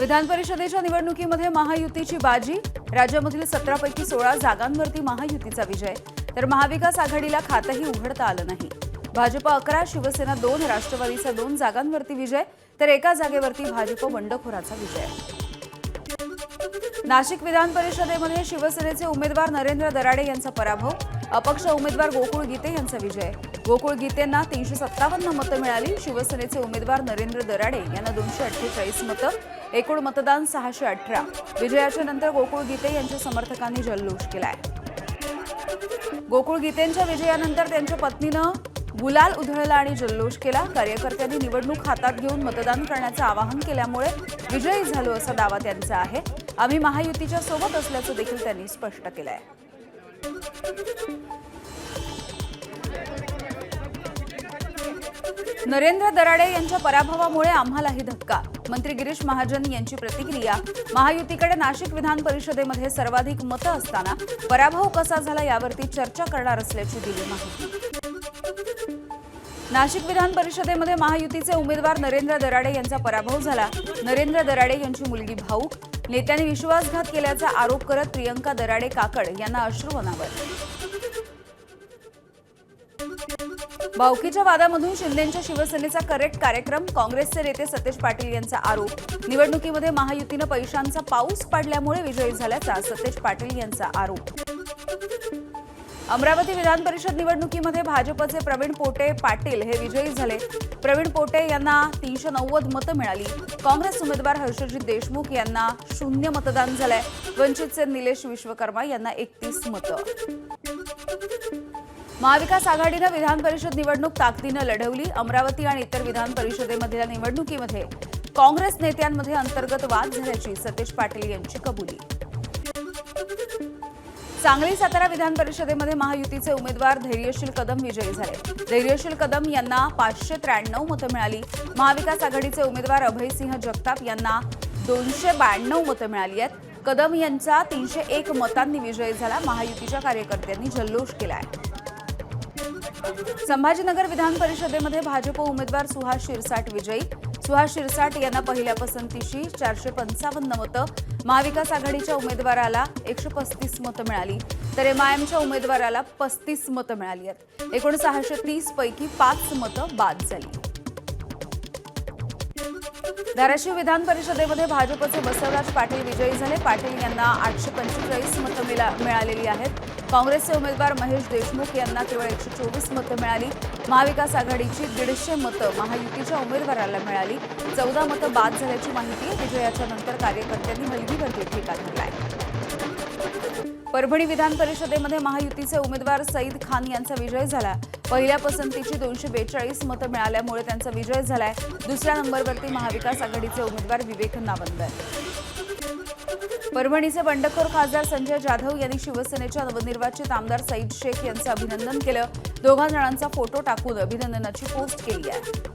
विधान परिषदेच्या निवडणुकीमध्ये महायुतीची बाजी। राज्यामधील 17 पैकी 16 जागांवरती महायुतीचा विजय, तर महाविकास आघाडीला खातही उघडता आलं नाही। भाजप 11, शिवसेना 2, राष्ट्रवादीचा 2 जागांवरती विजय, तर एका जागेवरती भाजप बंडखोराचा विजय। नाशिक विधान परिषदेमध्ये शिवसेनेचे उमेदवार नरेंद्र दराडे यांचा पराभव, अपक्ष उमेदवार गोकुळ गीते यांचा विजय। गोकुळ गीतेंना 357 मतं मिळाली। शिवसेनेचे उमेदवार नरेंद्र दराडे यांना 248 मतं, एकूण मतदान 618। विजयाच्या नंतर गोकुळ गीते यांच्या समर्थकांनी जल्लोष केलाय। गोकुळ गीतेंच्या विजयानंतर त्यांच्या पत्नीनं गुलाल उधळला आणि जल्लोष केला। कार्यकर्त्यांनी निवडणूक हातात घेऊन मतदान करण्याचं आवाहन केल्यामुळे विजयी झालो असा दावा त्यांचा आहे। आम्ही महायुतीच्या सोबत असल्याचं देखील त्यांनी स्पष्ट केलंय। नरेंद्र दराडे यांच्या पराभवामुळे आम्हालाही धक्का, मंत्री गिरीश महाजन यांची प्रतिक्रिया। महायुतीकडे नाशिक विधान परिषदेमध्ये सर्वाधिक मतं असताना पराभव कसा झाला यावरती चर्चा करणार असल्याची दिली माहिती। नाशिक विधान परिषदेमध्ये महायुतीचे उमेदवार नरेंद्र दराडे यांचा पराभव झाला। नरेंद्र दराडे यांची मुलगी भाऊक, नेत्यांनी विश्वासघात केल्याचा आरोप करत प्रियंका दराडे काकड यांना अश्रू अनावर। भाऊकीच्या वादामधून शिंदेंच्या शिवसेनेचा करेक्ट कार्यक्रम, काँग्रेसचे नेते सतेज पाटील यांचा आरोप। निवडणुकीमध्ये महायुतीनं पैशांचा पाऊस पाडल्यामुळे विजयी झाल्याचा सतेज पाटील यांचा आरोप। अमरावती विधान परिषद निवडणुकीमध्ये भाजपचे प्रवीण पोटे पाटील हे विजयी झाले। प्रवीण पोटे यांना 390 मतं मिळाली। काँग्रेस उमेदवार हर्षजित देशमुख यांना 0 मतदान झालंय। वंचितचे निलेश विश्वकर्मा यांना 31 मतं। महाविकास आघाडीनं विधान परिषद निवडणूक ताकदीनं लढवली। अमरावती आणि इतर विधान परिषदेमधल्या निवडणुकीमध्ये काँग्रेस नेत्यांमध्ये अंतर्गत वाद झाल्याची सतेज पाटील यांची कबुली। सांगली सातारा विधान परिषदेमध्ये महायुतीचे उमेदवार धैर्यशील कदम विजयी झाले। धैर्यशील कदम यांना 593 मतं मिळाली। महाविकास आघाडीचे उमेदवार अभयसिंह जगताप यांना 292 मतं मिळाली आहेत। कदम यांचा 301 मतांनी विजय झाला। महायुतीच्या कार्यकर्त्यांनी जल्लोष केलाय। संभाजीनगर विधान परिषदेमध्ये भाजप उमेदवार सुहास शिरसाट विजयी। सुहास शिरसाट यांना पहिल्या पसंतीशी 455 मतं, महाविकास आघाडीच्या उमेदवाराला 135 मतं मिळाली, तर एमआयएमच्या उमेदवाराला 35 मतं मिळाली आहेत। एकूण 630 पैकी 5 मतं बाद झाली। धाराशिव विधान परिषदेमध्ये भाजपचे बसवराज पाटील विजयी झाले। पाटील यांना 845 मतं मिळालेली आहेत। काँग्रेसचे उमेदवार महेश देशमुख यांना केवळ 124 मतं मिळाली। महाविकास आघाडीची 150 मतं महायुतीच्या उमेदवाराला मिळाली। 14 मतं बाद झाल्याची माहिती आहे। विजयाच्या नंतर कार्यकर्त्यांनी हलगीवरती ठेका धरलाय। परभणी विधान परिषदेमध्ये महायुतीचे उमेदवार सईद खान यांचा विजय झाला। पहिल्या पसंतीची 242 मतं मिळाल्यामुळे त्यांचा विजय झालाय। दुसऱ्या नंबरवरती महाविकास आघाडीचे उमेदवार विवेक नावंदर। परभणीचे बंडखोर खासदार संजय जाधव यांनी शिवसेनेच्या नवनिर्वाचित आमदार सईद शेख यांचं अभिनंदन केलं। दोघा जणांचा फोटो टाकून अभिनंदनाची पोस्ट केली आहे।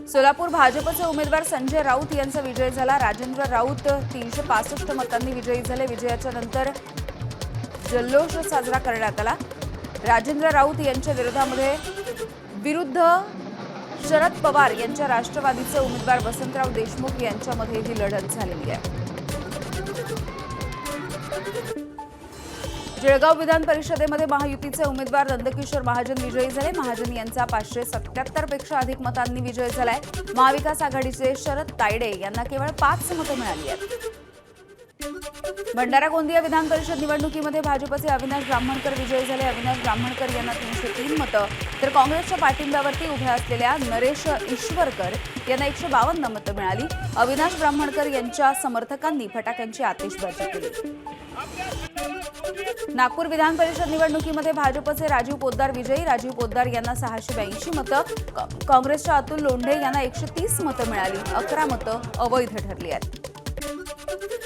सोलापूर भाजपचे उमेदवार संजय राऊत यांचा विजय झाला। राजेंद्र राऊत 365 मतांनी विजयी झाले। विजयाच्या नंतर जल्लोष साजरा करण्यात आला। राजेंद्र राऊत यांच्या विरुद्ध शरद पवार यांच्या राष्ट्रवादीचे उमेदवार वसंतराव देशमुख यांच्यामध्ये ही लढत झालेली आहे। जळगाव विधान परिषदेमध्ये महायुतीचे उमेदवार नंदकिशोर महाजन विजयी झाले। महाजन यांचा 577 पेक्षा अधिक मतांनी विजय झालाय। महाविकास आघाडीचे शरद तायडे यांना केवळ 5 मतं मिळाली आहेत। भंडारा गोंदिया विधान परिषद निवडणुकीमध्ये भाजपचे अविनाश ब्राह्मणकर विजयी झाले। अविनाश ब्राह्मणकर यांना 303 मतं, तर काँग्रेसच्या पाठिंब्यावरती उभ्या असलेल्या नरेश ईश्वरकर यांना 152 मतं मिळाली। अविनाश ब्राह्मणकर यांच्या समर्थकांनी फटाक्यांची आतिषबाजी केली। नागपूर विधान परिषद निवडणुकीमध्ये भाजपचे राजीव पोद्दार विजयी। राजीव पोद्दार यांना 682 मतं, काँग्रेसच्या अतुल लोंढे यांना 130 मतं मिळाली। 11 मतं अवैध ठरली आहेत।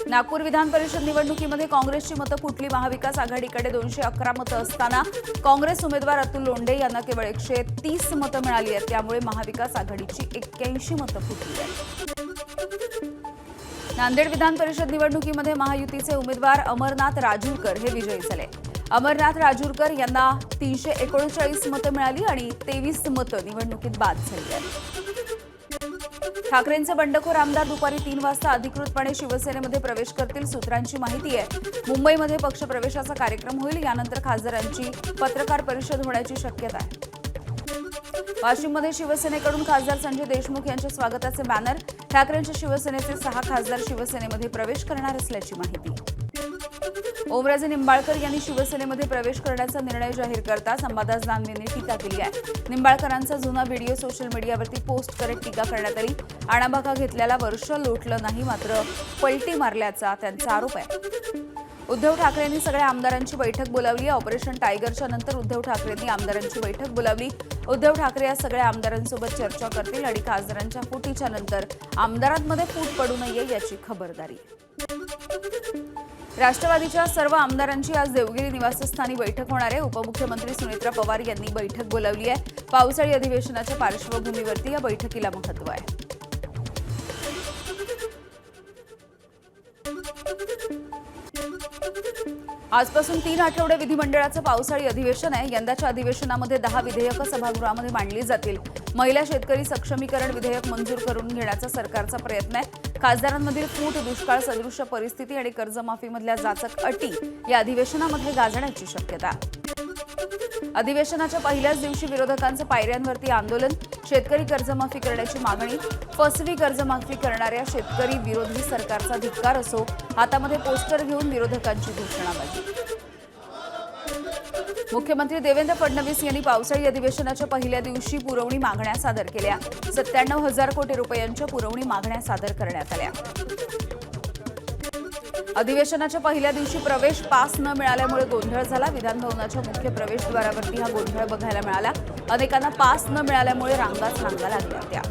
नागपूर विधान परिषद निवडणुकीमध्ये काँग्रेसची मतं फुटली। महाविकास आघाडीकडे 211 मतं असताना काँग्रेस उमेदवार अतुल लोंढे यांना केवळ 130 मतं मिळाली आहेत। त्यामुळे महाविकास आघाडीची 81 मतं फुटली आहेत। नांदेड विधान परिषद निवडणुकीमध्ये महायुतीचे उमेदवार अमरनाथ राजूरकर हे विजयी झाले। अमरनाथ राजूरकर यांना 339 मतं मिळाली आणि 23 मतं निवडणुकीत बाद झाली आहेत। ठाकरेंचे बंडखोर आमदार दुपारी 3 वाजता अधिकृतपणे शिवसेनेमध्ये प्रवेश करतील, सूत्रांची माहिती आहे. मुंबईमध्ये पक्षप्रवेशाचा कार्यक्रम होईल. यानंतर खासदारांची पत्रकार परिषद होण्याची शक्यता आहे. वाशिममध्ये शिवसेनेकडून खासदार संजय देशमुख यांच्या स्वागताचे बॅनर. ठाकरेंच्या शिवसेनेचे 6 खासदार शिवसेनेमध्ये प्रवेश करणार असल्याची माहिती. ओमराजे निंबाळकर यांनी शिवसेनेमध्ये प्रवेश करण्याचा निर्णय जाहीर करताच अंबादास दानवेंनी टीका केली आहे. निंबाळकरांचा जुना व्हिडिओ सोशल मीडियावरती पोस्ट करत टीका करण्यात आली. आणाभाका घेतल्याला वर्ष लोटलं नाही, मात्र पलटी मारल्याचा त्यांचा आरोप आहे. उद्धव ठाकरेंनी सगळ्या आमदारांची बैठक बोलावली. ऑपरेशन टायगरच्या नंतर उद्धव ठाकरेंनी आमदारांची बैठक बोलावली. उद्धव ठाकरे या सगळ्या आमदारांसोबत चर्चा करतील आणि खासदारांच्या फुटीच्या नंतर आमदारांमध्ये फूट पडू नये याची खबरदारी. राष्ट्रवादीच्या सर्व आमदारांची आज देवगिरी निवासस्थानी बैठक होणार आहे. उपमुख्यमंत्री सुनेत्रा पवार यांनी बैठक बोलावली आहे. पावसाळी अधिवेशनाच्या पार्श्वभूमीवरती या बैठकीला महत्त्व आहे. आजपासून 3 आठवडे विधिमंडळाचं पावसाळी अधिवेशन आहे. यंदाच्या अधिवेशनामध्ये 10 विधेयकं सभागृहामध्ये मांडली जातील. महिला शेतकरी सक्षमीकरण विधेयक मंजूर करून घेण्याचा सरकारचा प्रयत्न आहे. खासदारांमधील फूट, दुष्काळ सदृश परिस्थिती आणि कर्जमाफीमधल्या जाचक अटी या अधिवेशनामध्ये गाजण्याची शक्यता. अधिवेशनाच्या पहिल्याच दिवशी विरोधकांचं पायऱ्यांवरती आंदोलन. शेतकरी कर्जमाफी करण्याची मागणी. फसवी कर्जमाफी करणाऱ्या शेतकरी विरोधी सरकारचा धिक्कार असो. हातामध्ये पोस्टर घेऊन विरोधकांची घोषणाबाजी. मुख्यमंत्री देवेंद्र फडणवीस यांनी पावसाळी अधिवेशनाच्या पहिल्या दिवशी पुरवणी मागण्या सादर केल्या. 97,000 कोटी रुपयांच्या पुरवणी मागण्या सादर करण्यात आल्या. अधिवेशनाच्या पहिल्या दिवशी प्रवेश पास न मिळाल्यामुळे गोंधळ झाला. विधानभवनाच्या मुख्य प्रवेशद्वारावरती हा गोंधळ बघायला मिळाला. अनेकांना पास न मिळाल्यामुळे रांगाच लागल्या होत्या.